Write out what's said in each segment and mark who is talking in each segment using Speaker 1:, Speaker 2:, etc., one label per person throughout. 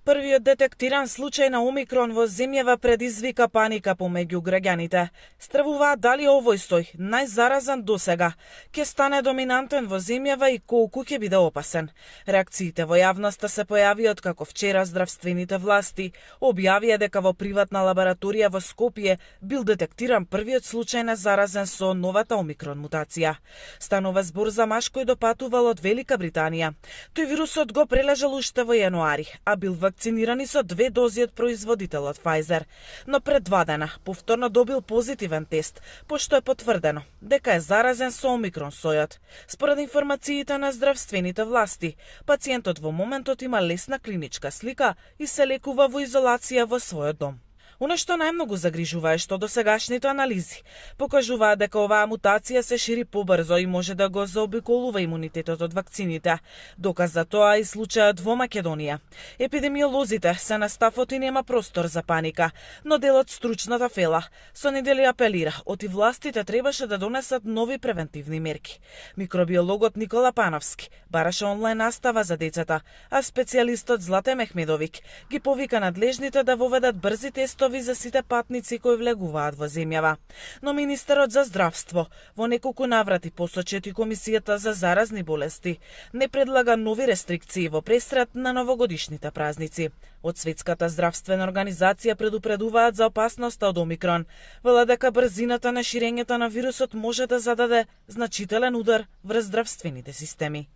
Speaker 1: Првиот детектиран случај на Омикрон во земјава предизвика паника помеѓу граѓаните. Стравуваат дали овој сој, најзаразен досега, ќе стане доминантен во земјава и колку ќе биде опасен. Реакциите во јавноста се појави откако вчера здравствените власти објавија дека во приватна лабораторија во Скопје бил детектиран првиот случај на заразен со новата Омикрон мутација. Станува збор за маж кој допатувал од Велика Британија. Тој вирусот го прележал уште во јануари, а бил вакцинирани со 2 дози од производителот Pfizer, но пред 2 дена повторно добил позитивен тест, пошто е потврдено дека е заразен со Омикрон сојот. Според информациите на здравствените власти, пациентот во моментот има лесна клиничка слика и се лекува во изолација во својот дом. Оно што најмногу загрижува е што досегашните анализи покажуваат дека оваа мутација се шири побрзо и може да го заобиколува имунитетот од вакцините. Доказ за тоа и случајот во Македонија. Епидемиолозите се на ставот и нема простор за паника, но делот стручната фела со недели апелира оти властите требаше да донесат нови превентивни мерки. Микробиологот Никола Пановски бараше онлайн настава за децата, а специјалистот Злате Мехмедовик ги повика надлежните да воведат брзи тестови за сите патници кои влегуваат во земјава. Но министерот за здравство во неколку наврати посочи Комисијата за заразни болести не предлага нови рестрикции во пресрет на новогодишните празници. Од Светската здравствена организација предупредуваат за опасноста од Омикрон. Велат дека брзината на ширењето на вирусот може да зададе значителен удар врз здравствените системи.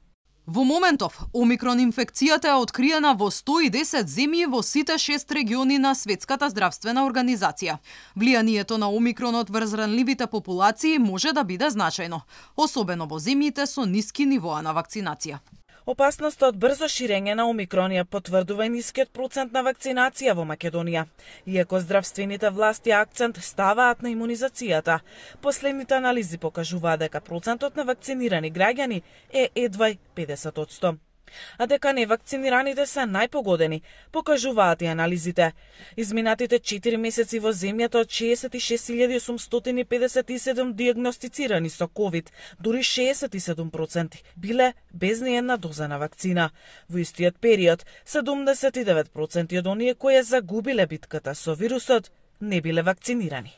Speaker 2: Во моментов, Омикрон инфекцијата е откриена во 110 земји во сите 6 региони на Светската здравствена организација. Влијанието на Омикронот врз ранливите популации може да биде значајно, особено во земјите со ниски нивоа на вакцинација.
Speaker 1: Опасноста од брзо ширење на Омикрон ја потврдува и нискиот процент на вакцинација во Македонија. Иако здравствените власти акцент ставаат на имунизацијата, последните анализи покажуваат дека процентот на вакцинирани граѓани е едва 50%. А дека невакцинираните се најпогодени, покажуваат и анализите. Изминатите 4 месеци во земјата од 66.857 диагностицирани со COVID, дури 67% биле без ни една доза на вакцина. Во истиот период, 79% од оние кои загубиле битката со вирусот не биле вакцинирани.